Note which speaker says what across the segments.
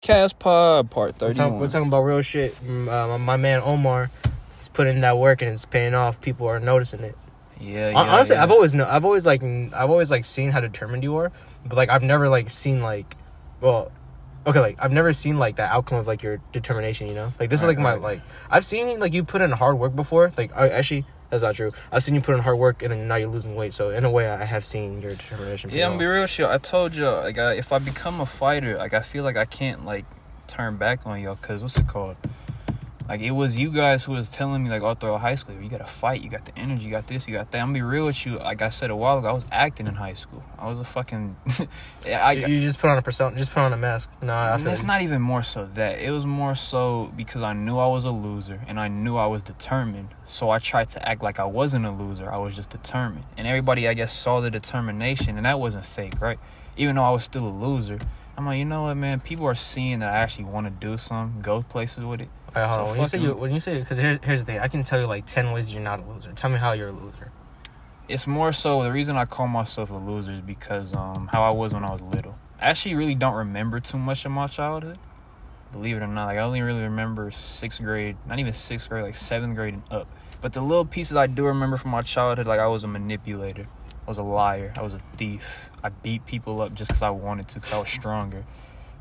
Speaker 1: Podcast Pod, Part 31.
Speaker 2: We're talking about real shit. My man Omar, he's putting in that work and it's paying off. People are noticing it.
Speaker 1: Yeah.
Speaker 2: Honestly,
Speaker 1: yeah.
Speaker 2: I've always seen how determined you are, but like I've never like seen like, well, okay, like I've never seen like the outcome of like your determination. You know, like this is like my like I've seen like you put in hard work before. Like actually. That's not true. I've seen you put in hard work and then now you're losing weight. So in a way, I have seen your determination.
Speaker 1: Yeah, I'm gonna be real shit. I told you, like, if I become a fighter, like, I feel like I can't like turn back on y'all. Cause what's it called? Like, it was you guys who was telling me like all throughout high school, you gotta fight, you got the energy, you got this, you got that. I'm gonna be real with you. Like I said a while ago, I was acting in high school. I was a fucking.
Speaker 2: You just put on a persona, just put on a mask. No, I feel
Speaker 1: it's not even more so that. It was more so because I knew I was a loser and I knew I was determined. So I tried to act like I wasn't a loser. I was just determined, and everybody I guess saw the determination, and that wasn't fake, right? Even though I was still a loser. I'm like, you know what, man? People are seeing that I actually want to do something, go places with it.
Speaker 2: All right, hold on. When you say, because here's the thing, I can tell you like 10 ways you're not a loser. Tell me how you're a loser.
Speaker 1: It's more so the reason I call myself a loser is because how I was when I was little. I actually really don't remember too much of my childhood, believe it or not. Like I only really remember 6th grade, not even 6th grade, like 7th grade and up. But the little pieces I do remember from my childhood, like I was a manipulator, I was a liar, I was a thief. I beat people up just because I wanted to, because I was stronger.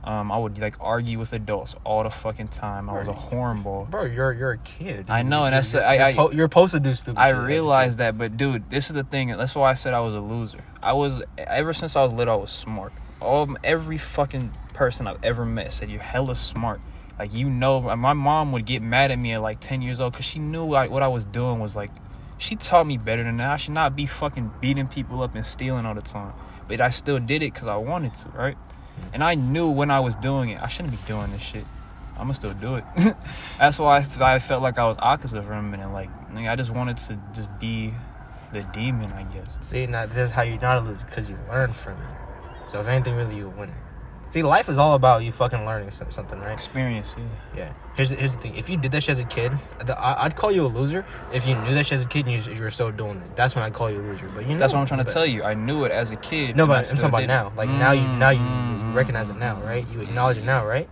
Speaker 1: I would like argue with adults all the fucking time. I was a hornball.
Speaker 2: Bro, you're a kid.
Speaker 1: I know, and that's
Speaker 2: you're supposed to do stupid
Speaker 1: I
Speaker 2: shit.
Speaker 1: realized that, but dude, this is the thing. That's why I said I was a loser. Ever since I was little, I was smart. Every fucking person I've ever met said you're hella smart. Like, you know, my mom would get mad at me at like 10 years old because she knew like what I was doing was like, she taught me better than that. I should not be fucking beating people up and stealing all the time. But I still did it because I wanted to, right? And I knew when I was doing it, I shouldn't be doing this shit. I'm gonna still do it. That's why I felt like I was opposite for a minute. Like, I just wanted to just be the demon, I guess.
Speaker 2: See, now this is how you're not a loser, because you learn from it. So if anything, really, you're a winner. See, life is all about you fucking learning something, right?
Speaker 1: Experience, yeah.
Speaker 2: Here's the thing. If you did that shit as a kid, I'd call you a loser. If you knew that shit as a kid and you were still doing it, that's when I'd call you a loser. But you know,
Speaker 1: that's what I'm trying to tell you. I knew it as a kid.
Speaker 2: No, but I'm talking about now. Like now you recognize it now, right? You acknowledge it now, right?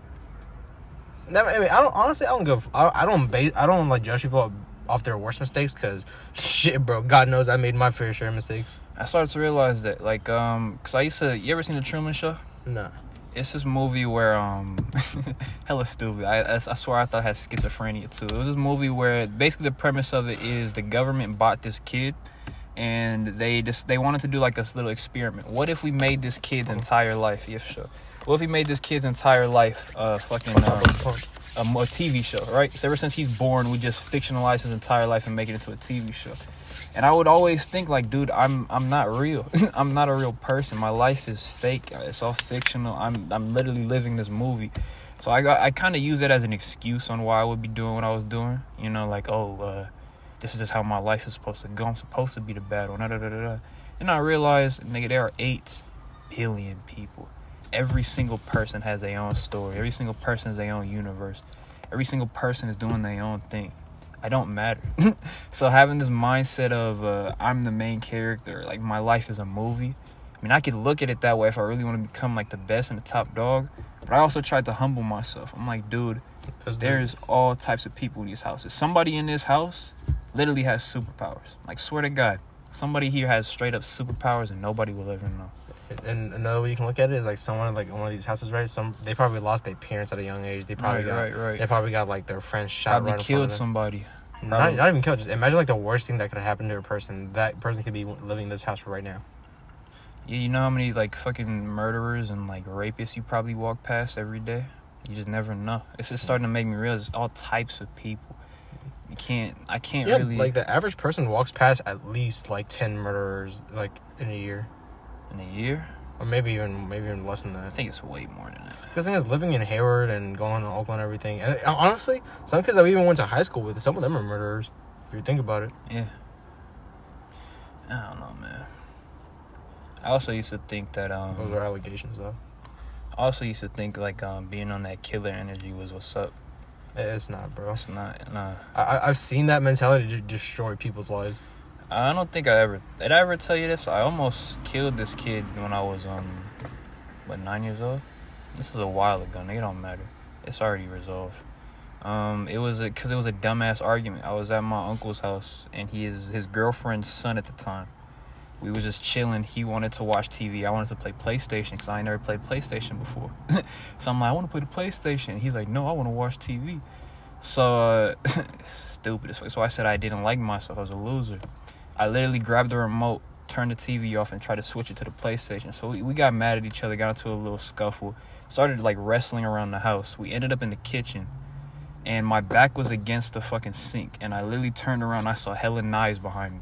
Speaker 2: I mean, I don't like judge people off their worst mistakes, because shit, bro, God knows I made my fair share of mistakes.
Speaker 1: I started to realize that, like, because you ever seen The Truman Show?
Speaker 2: No.
Speaker 1: It's this movie where, hella stupid. I swear I thought I had schizophrenia too. It was this movie where basically the premise of it is the government bought this kid, and they wanted to do like this little experiment. What if we made this kid's entire life? Yeah, sure. What if we made this kid's entire life a TV show, right? So ever since he's born, we just fictionalize his entire life and make it into a TV show. And I would always think like, dude, I'm not real. I'm not a real person. My life is fake. It's all fictional. I'm literally living this movie. So I kind of use it as an excuse on why I would be doing what I was doing. You know, like, this is just how my life is supposed to go. I'm supposed to be the bad one. And I realized, nigga, there are 8 billion people. Every single person has their own story. Every single person has their own universe. Every single person is doing their own thing. I don't matter. So having this mindset of I'm the main character, like my life is a movie. I mean, I could look at it that way if I really want to become like the best and the top dog. But I also tried to humble myself. I'm like, dude, there's all types of people in these houses. Somebody in this house literally has superpowers. Like, swear to God, somebody here has straight up superpowers and nobody will ever know.
Speaker 2: And another way you can look at it is like someone like one of these houses, right? They probably lost their parents at a young age. They probably They probably got like their friends shot.
Speaker 1: Probably killed somebody.
Speaker 2: Not even killed. Just imagine like the worst thing that could have happened to a person. That person could be living in this house right now.
Speaker 1: Yeah, you know how many like fucking murderers and like rapists you probably walk past every day? You just never know. It's just starting to make me realize all types of people. I can't really.
Speaker 2: Like the average person walks past at least like 10 murderers like in a year.
Speaker 1: In a year?
Speaker 2: Or maybe even less than that.
Speaker 1: I think it's way more than that.
Speaker 2: Because the thing is, living in Hayward and going to Oakland and everything. And honestly, some kids that we even went to high school with, some of them are murderers, if you think about it.
Speaker 1: Yeah. I don't know, man. I also used to think that
Speaker 2: those are allegations, though.
Speaker 1: I also used to think like being on that killer energy was what's up.
Speaker 2: It's not, bro.
Speaker 1: It's not. Nah.
Speaker 2: I've seen that mentality to destroy people's lives.
Speaker 1: I don't think did I ever tell you this? I almost killed this kid when I was 9 years old. This is a while ago. Nigga, don't matter. It's already resolved. It was because it was a dumbass argument. I was at my uncle's house, and his girlfriend's son at the time. We was just chilling. He wanted to watch TV. I wanted to play PlayStation because I ain't never played PlayStation before. So I'm like, I want to play the PlayStation. He's like, no, I want to watch TV. So, stupid as fuck. So I said I didn't like myself. I was a loser. I literally grabbed the remote, turned the TV off, and tried to switch it to the PlayStation. So we got mad at each other, got into a little scuffle, started like wrestling around the house. We ended up in the kitchen, and my back was against the fucking sink, and I literally turned around and I saw hella knives behind me.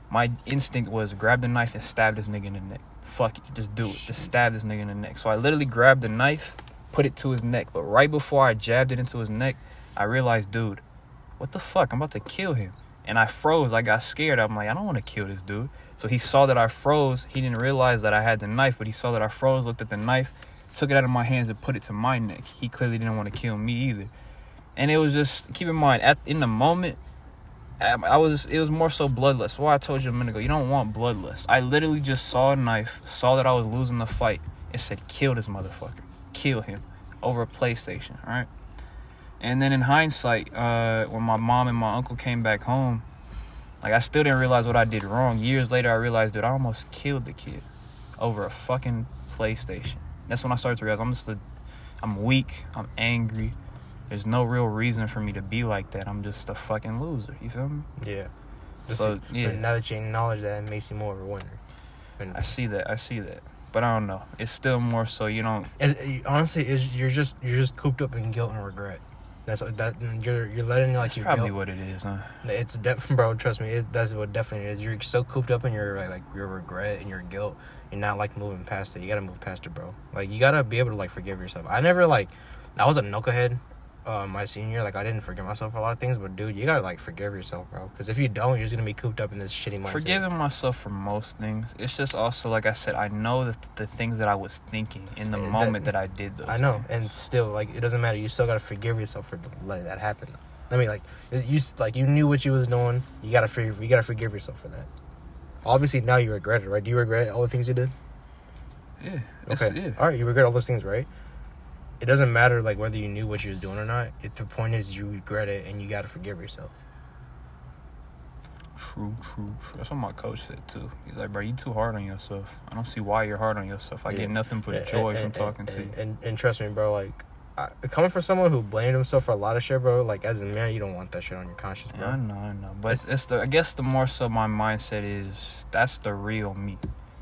Speaker 1: My instinct was grab the knife and stab this nigga in the neck. Fuck it, just do it. Just stab this nigga in the neck. So I literally grabbed the knife, put it to his neck. But right before I jabbed it into his neck, I realized, dude, what the fuck? I'm about to kill him. And I froze. I got scared. I'm like, I don't want to kill this dude. So he saw that I froze. He didn't realize that I had the knife, but he saw that I froze, looked at the knife, took it out of my hands and put it to my neck. He clearly didn't want to kill me either. And it was just, keep in mind, in the moment, it was more so bloodlust. Why I told you a minute ago, you don't want bloodlust. I literally just saw a knife, saw that I was losing the fight, and said, kill this motherfucker. Kill him. Over a PlayStation, right? And then in hindsight, when my mom and my uncle came back home, like, I still didn't realize what I did wrong. Years later, I realized, dude, I almost killed the kid over a fucking PlayStation. That's when I started to realize I'm weak, I'm angry. There's no real reason for me to be like that. I'm just a fucking loser. You feel me?
Speaker 2: Yeah.
Speaker 1: So, yeah.
Speaker 2: Now that you acknowledge that, it makes you more of a winner.
Speaker 1: I see that. But I don't know. It's still more so you don't.
Speaker 2: Honestly, you're just cooped up in guilt and regret. That's what you're letting like
Speaker 1: That's probably what it is, huh?
Speaker 2: It's bro. Trust me, that's what definitely is. You're so cooped up in your like your regret and your guilt. You're not like moving past it. You gotta move past it, bro. Like you gotta be able to like forgive yourself. I was a knucklehead. My senior year, like I didn't forgive myself for a lot of things, but dude, you gotta like forgive yourself, bro. Because if you don't, you're just gonna be cooped up in this shitty mindset.
Speaker 1: Forgiving myself for most things. It's just also like I said, I know that the things that I was thinking in the moment that I did those.
Speaker 2: I know,
Speaker 1: things.
Speaker 2: and still, like it doesn't matter. You still gotta forgive yourself for letting that happen. I mean, you knew what you was doing. You gotta forgive yourself for that. Obviously, now you regret it, right? Do you regret all the things you did?
Speaker 1: Yeah.
Speaker 2: Okay.
Speaker 1: Yeah.
Speaker 2: All right, you regret all those things, right? It doesn't matter like whether you knew what you was doing or not. The point is you regret it and you gotta forgive yourself.
Speaker 1: True. That's what my coach said too. He's like, bro, you too hard on yourself. I don't see why you're hard on yourself. I get nothing but joy from talking to you.
Speaker 2: And trust me, bro, like coming from someone who blamed himself for a lot of shit, bro, like as a man, you don't want that shit on your conscience, bro.
Speaker 1: Yeah, I know. But I guess the more so my mindset is that's the real me.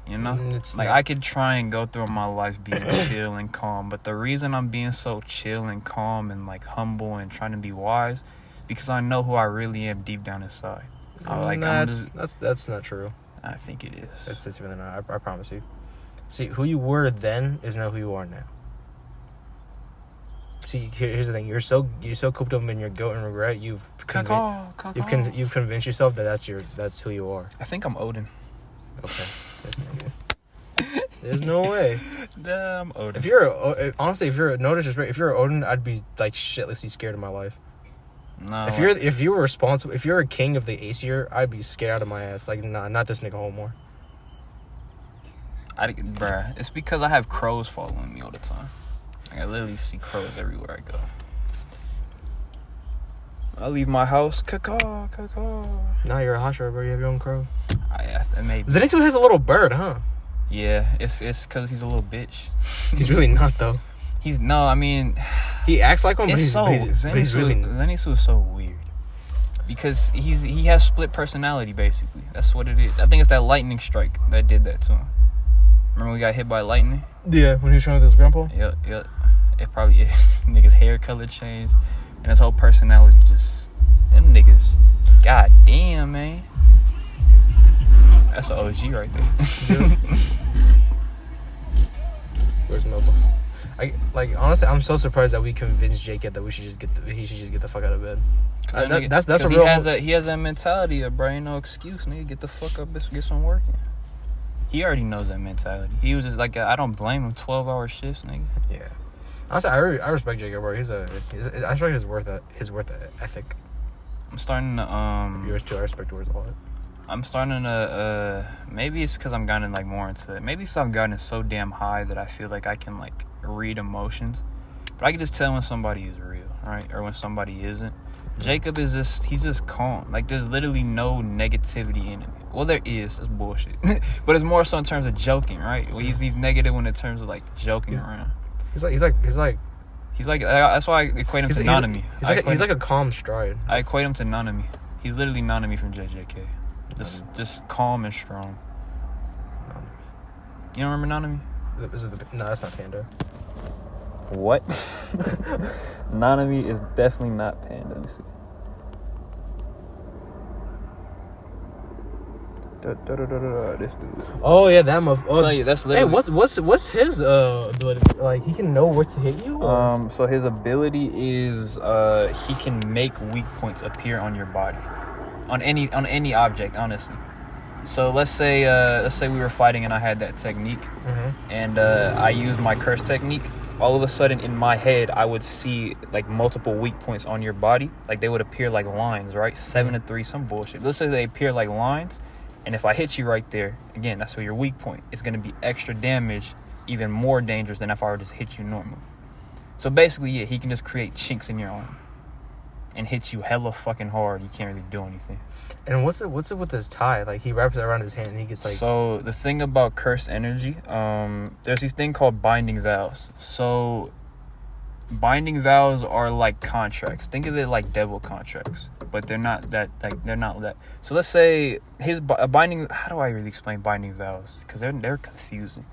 Speaker 1: You know? I could try and go through my life being chill and calm, but the reason I'm being so chill and calm and like humble and trying to be wise, because I know who I really am deep down inside.
Speaker 2: That's not true.
Speaker 1: I think it is.
Speaker 2: It's really not. I promise you. See, who you were then is not who you are now. See, here's the thing. You're so cooped up in your guilt and regret. You've convinced yourself that that's who you are.
Speaker 1: I think I'm Odin.
Speaker 2: Okay. There's no way.
Speaker 1: Nah, I'm Odin.
Speaker 2: If you're Odin, I'd be like shitlessly scared of my life.
Speaker 1: No.
Speaker 2: If you were responsible, if you're a king of the Aesir, I'd be scared out of my ass. Like, nah, not this nigga Homemore.
Speaker 1: Bruh, it's because I have crows following me all the time. Like, I literally see crows everywhere I go. I leave my house, caw.
Speaker 2: Nah, you're a hot shot, bro. You have your own crow.
Speaker 1: Maybe.
Speaker 2: Zenitsu has a little bird, huh?
Speaker 1: Yeah, it's because he's a little bitch.
Speaker 2: He's really not, though.
Speaker 1: He
Speaker 2: acts like one, but
Speaker 1: he's really... Zenitsu is so weird. Because he has split personality, basically. That's what it is. I think it's that lightning strike that did that to him. Remember when we got hit by lightning?
Speaker 2: Yeah, when he was trying with his grandpa?
Speaker 1: Yep. It probably is. Nigga's hair color changed. And his whole personality just... Them niggas... God damn, man. That's an OG right there.
Speaker 2: Yeah. Where's Mofa? Honestly, I'm so surprised that we convinced Jacob that he should just get the fuck out of bed. That's a real.
Speaker 1: He has that mentality of, bro, ain't no excuse, nigga. Get the fuck up, let's get some work in. He already knows that mentality. He was just like, I don't blame him. 12-hour shifts, nigga.
Speaker 2: Yeah. Honestly, I respect Jacob, bro. I respect his worth ethic.
Speaker 1: I'm starting to
Speaker 2: Yours too. I respect yours a lot.
Speaker 1: I'm starting to, maybe it's because I'm gotten like more into it. Maybe it's because I've gotten so damn high that I feel like I can like read emotions. But I can just tell when somebody is real, right? Or when somebody isn't. Jacob is he's just calm. Like, there's literally no negativity in him. Well, there is. That's bullshit. But it's more so in terms of joking, right? Well, he's negative in terms of like joking around.
Speaker 2: He's like
Speaker 1: That's why I equate him to Nanami.
Speaker 2: He's like a calm stride.
Speaker 1: I equate him to Nanami. He's literally Nanami from JJK. Just calm and strong. You don't remember Nanami?
Speaker 2: No, that's not Panda.
Speaker 1: What? Nanami is definitely not Panda. Let me see. This dude.
Speaker 2: Oh yeah, that motherfucker. Oh,
Speaker 1: yeah, that's literally.
Speaker 2: Hey, what's his ability? Like, he can know where to hit you. Or?
Speaker 1: So his ability is he can make weak points appear on your body, on any object, honestly. So let's say we were fighting and I had that technique, and I used my curse technique. All of a sudden, in my head, I would see like multiple weak points on your body. Like, they would appear like lines, right? 7 to 3, some bullshit. Let's say they appear like lines, and if I hit you right there, again, that's where your weak point. It's gonna be extra damage, even more dangerous than if I were to just hit you normally. So basically, yeah, he can just create chinks in your arm and hit you hella fucking hard. You can't really do anything.
Speaker 2: And what's it with his tie? Like, he wraps it around his hand and he gets like...
Speaker 1: So the thing about cursed energy, there's this thing called binding vows. So binding vows are like contracts. Think of it like devil contracts, but they're not that. Like, they're not that. So let's say a binding. How do I really explain binding vows? Because they're confusing.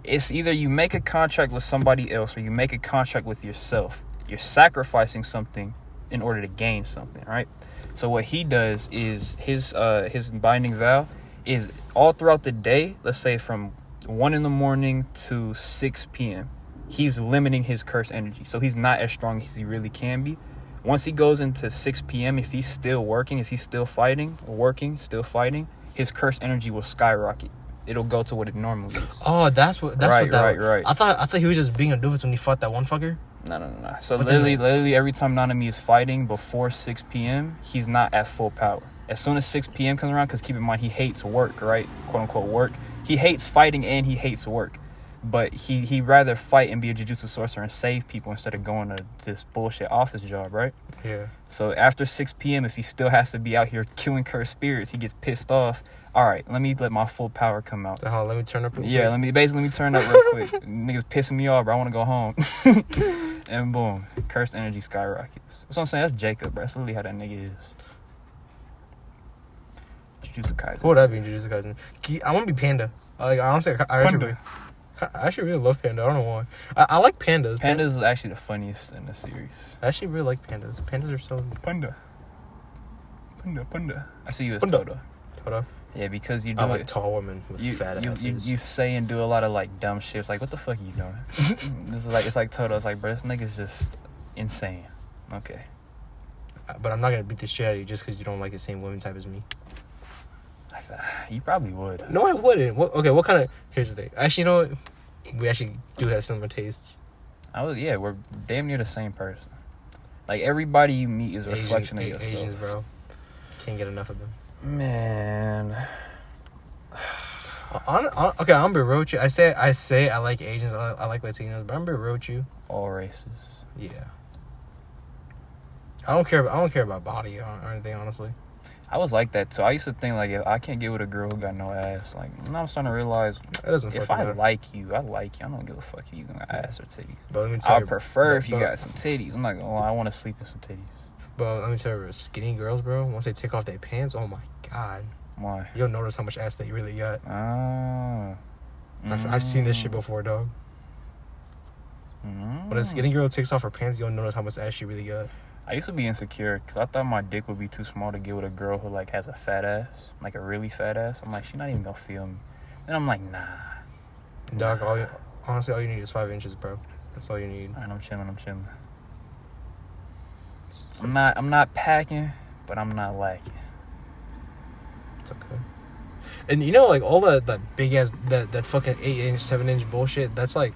Speaker 1: It's either you make a contract with somebody else or you make a contract with yourself. You're sacrificing something in order to gain something, right? So what he does is his binding vow is all throughout the day. Let's say from 1 a.m. to 6 p.m. He's limiting his curse energy, so he's not as strong as he really can be. Once he goes into 6 p.m., if he's still working, if he's still fighting, his curse energy will skyrocket. It'll go to what it normally is.
Speaker 2: Oh, that's what. Right.
Speaker 1: I
Speaker 2: thought he was just being a doofus when he fought that one fucker.
Speaker 1: No. So literally every time Nanami is fighting before 6 p.m., he's not at full power. As soon as 6 p.m. comes around, because keep in mind, he hates work, right? Quote unquote work. He hates fighting and he hates work. But he'd rather fight and be a jujutsu sorcerer and save people instead of going to this bullshit office job, right?
Speaker 2: Yeah.
Speaker 1: So after 6 p.m., if he still has to be out here killing cursed spirits, he gets pissed off. All right, let my full power come out.
Speaker 2: Let me turn up real quick.
Speaker 1: Yeah, let me turn up real quick. Niggas pissing me off, bro. I want to go home. And boom, cursed energy skyrockets. That's what I'm saying. That's Jacob, bro. That's literally how that nigga is. Jujutsu Kaisen.
Speaker 2: What would I be in Jujutsu Kaisen? I want to be Panda. Honestly, I actually really love Panda. I don't know why. I like pandas.
Speaker 1: Pandas is actually the funniest in the series.
Speaker 2: I actually really like pandas. Pandas are so...
Speaker 1: Panda. I see you as Toto.
Speaker 2: Toto?
Speaker 1: Yeah, because you do
Speaker 2: I like tall women with fat asses.
Speaker 1: You say and do a lot of like dumb shit. It's like, what the fuck are you doing? It's like Toto. It's like, bro, this nigga's just insane. Okay.
Speaker 2: But I'm not gonna beat the shit out of you just because you don't like the same women type as me.
Speaker 1: You probably would.
Speaker 2: No, I wouldn't. What kind of... Here's the thing. Actually, you know what? We actually do have similar tastes.
Speaker 1: We're damn near the same person. Like, everybody you meet is a reflection of yourself.
Speaker 2: Asians, bro. Can't get enough of them.
Speaker 1: Man.
Speaker 2: Okay, I'm gonna be real with you. I say I like Asians, I like Latinos, but I'm gonna be real with you.
Speaker 1: All races. Yeah.
Speaker 2: I don't care about body or anything, honestly.
Speaker 1: I was like that too. I used to think like, if I can't get with a girl who got no ass, like, now I'm starting to realize if I like you, I like you. I don't give a fuck if you got ass or titties. But I would prefer if you got some titties. I'm like, I want to sleep in some titties.
Speaker 2: But let me tell you, skinny girls, bro, once they take off their pants, oh my god.
Speaker 1: Why?
Speaker 2: You'll notice how much ass they really got. I've seen this shit before, dog. When a skinny girl takes off her pants, you'll notice how much ass she really got.
Speaker 1: I used to be insecure because I thought my dick would be too small to get with a girl who like has a fat ass, like a really fat ass. I'm like, she's not even gonna feel me. And I'm like, nah.
Speaker 2: Dog, honestly, all you need is 5 inches, bro. That's all you need.
Speaker 1: Alright, I'm chilling. I'm not packing, but I'm not lacking.
Speaker 2: It's okay. And you know, like, all that big ass, that fucking 8-inch, 7-inch bullshit, that's like,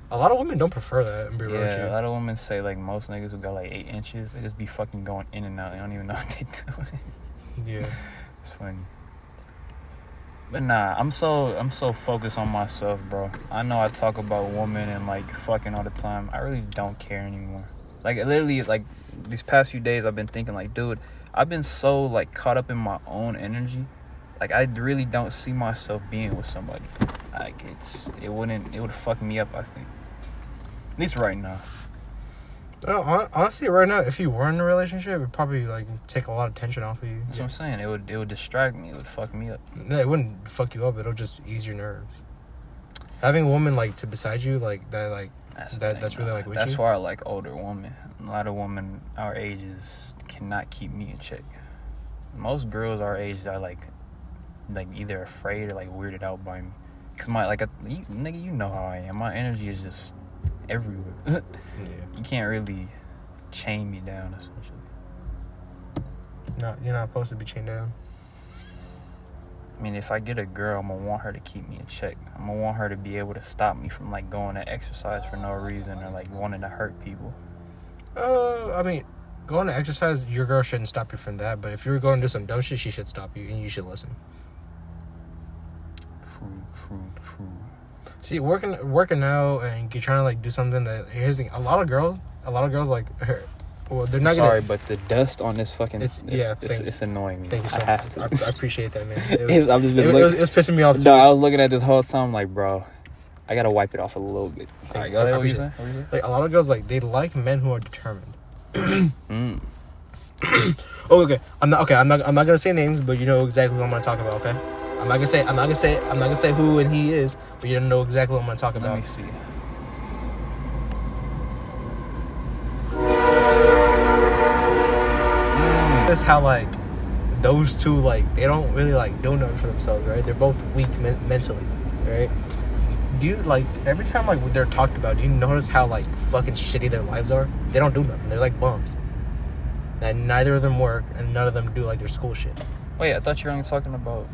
Speaker 2: a lot of women don't prefer that.
Speaker 1: Yeah, a lot of women say, like, most niggas who got, like, 8 inches, they just be fucking going in and out. They don't even know what they doing.
Speaker 2: Yeah.
Speaker 1: It's funny. But nah, I'm so focused on myself, bro. I know I talk about women and like fucking all the time. I really don't care anymore. Like literally, like these past few days, I've been thinking like, dude, I've been so like caught up in my own energy. Like I really don't see myself being with somebody. Like it would fuck me up. I think. At least right now.
Speaker 2: Honestly, right now, if you were in a relationship, it'd probably like take a lot of tension off of you.
Speaker 1: That's what I'm saying. It would distract me. It would fuck me up.
Speaker 2: No, it wouldn't fuck you up. It'll just ease your nerves. Having a woman like to beside you, like that, like that's really like with
Speaker 1: that's
Speaker 2: you.
Speaker 1: why I like older women. A lot of women our ages cannot keep me in check. Most girls our age are like either afraid or like weirded out by me. Cause nigga, you know how I am. My energy is just everywhere.
Speaker 2: Yeah.
Speaker 1: You can't really chain me down essentially.
Speaker 2: No, you're not supposed to be chained down.
Speaker 1: I mean, if I get a girl, I'm gonna want her to keep me in check. I'm gonna want her to be able to stop me from like going to exercise for no reason or like wanting to hurt people.
Speaker 2: I mean, going to exercise, your girl shouldn't stop you from that. But if you're going to do some dumb shit, she should stop you and you should listen.
Speaker 1: True.
Speaker 2: See, working out and you're trying to like do something that here's the thing. A lot of girls like her. Well, they're not
Speaker 1: Sorry,
Speaker 2: gonna.
Speaker 1: but the dust on this fucking it's annoying me.
Speaker 2: Thank you so
Speaker 1: I have
Speaker 2: much.
Speaker 1: to.
Speaker 2: I appreciate that, man.
Speaker 1: It
Speaker 2: was pissing me off too.
Speaker 1: No, I was looking at this whole time like, bro, I gotta wipe it off a little bit. All right, go ahead. What you saying?
Speaker 2: Like a lot of girls, like they like men who are determined.
Speaker 1: Mm.
Speaker 2: Oh, okay. I'm not gonna say names, but you know exactly what I'm gonna talk about. Okay. I'm not gonna say who and he is, but you know exactly what I'm gonna talk about.
Speaker 1: Let me see.
Speaker 2: This is how like those two like they don't really like do nothing for themselves, right? They're both weak mentally, right? Do you like every time like they're talked about? Do you notice how like fucking shitty their lives are? They don't do nothing. They're like bums. And neither of them work, and none of them do like their school shit.
Speaker 1: Wait, I thought you were only talking about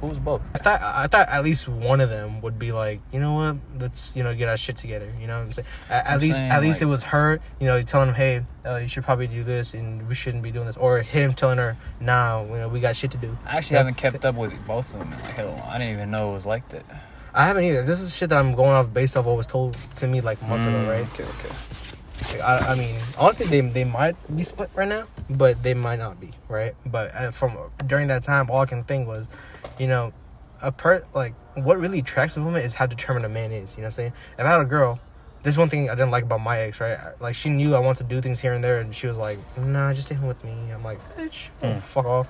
Speaker 1: who's both.
Speaker 2: I thought at least one of them would be like, you know what, let's get our shit together. You know what I'm saying? At least it was her, telling him, hey, you should probably do this, and we shouldn't be doing this, or him telling her, nah, we got shit to do.
Speaker 1: I actually haven't kept up with both of them. Like, hell, I didn't even know it was like that.
Speaker 2: I haven't either. This is shit that I'm going off based off what was told to me like months ago, right?
Speaker 1: Okay.
Speaker 2: I mean, honestly, they might be split right now, but they might not be, right? But from during that time, all I can think was, what really attracts a woman is how determined a man is. You know what I'm saying? If I had a girl, this is one thing I didn't like about my ex, right? Like, she knew I wanted to do things here and there, and she was like, nah, just stay home with me. I'm like, bitch, fuck off.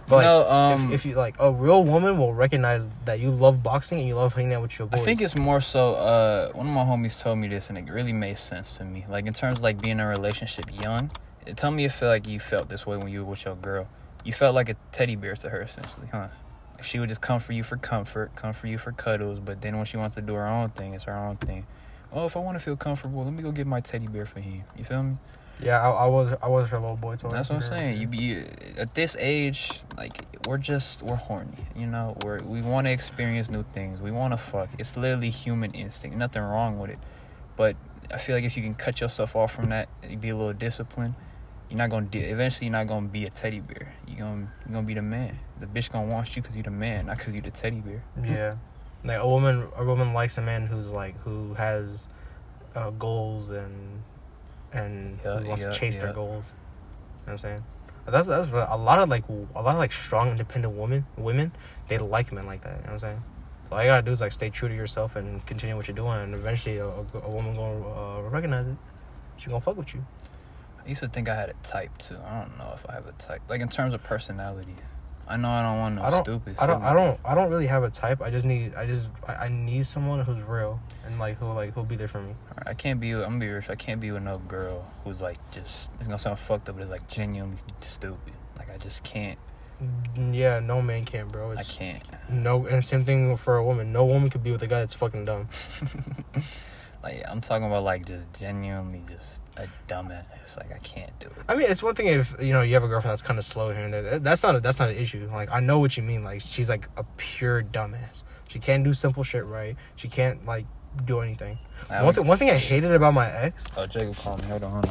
Speaker 2: But if you like, a real woman will recognize that you love boxing and you love hanging out with your boys.
Speaker 1: I think it's more so, one of my homies told me this, and it really made sense to me. Like, in terms of, like, being in a relationship young, tell me if you felt this way when you were with your girl. You felt like a teddy bear to her, essentially, huh? She would just come for you for comfort, come for you for cuddles, but then when she wants to do her own thing, it's her own thing. Oh, if I want to feel comfortable, let me go get my teddy bear for him. You feel me?
Speaker 2: Yeah, I was her little boy. So
Speaker 1: that's what I'm saying. You be at this age, like we're horny. We want to experience new things. We want to fuck. It's literally human instinct. Nothing wrong with it. But I feel like if you can cut yourself off from that, you be a little disciplined. Eventually you're not gonna be a teddy bear. You're gonna be the man. The bitch gonna want you because you're the man, not because you're the teddy bear.
Speaker 2: Yeah, like a woman likes a man who has goals and who wants to chase their goals. You know what I'm saying? That's what a lot of strong independent women they like men like that. You know what I'm saying? So all you gotta do is like stay true to yourself and continue what you're doing, and eventually a woman gonna recognize it. She gonna fuck with you.
Speaker 1: I used to think I had a type too. I don't know if I have a type. Like in terms of personality, I know I don't want no stupid.
Speaker 2: I don't really have a type. I need someone who's real and who'll be there for me.
Speaker 1: I'm gonna be real. I can't be with no girl who's like just. It's gonna sound fucked up, but it's like genuinely stupid. Like I just can't.
Speaker 2: Yeah, no man can, bro.
Speaker 1: I can't.
Speaker 2: No, and same thing for a woman. No woman could be with a guy that's fucking dumb.
Speaker 1: Like, I'm talking about, like, just genuinely just a dumbass. Like, I can't do it.
Speaker 2: I mean, it's one thing if, you have a girlfriend that's kind of slow here and there. That's not an issue. Like, I know what you mean. Like, she's, like, a pure dumbass. She can't do simple shit right. She can't, like, do anything. One thing I hated about my ex...
Speaker 1: Oh, Jacob called me. Hold on.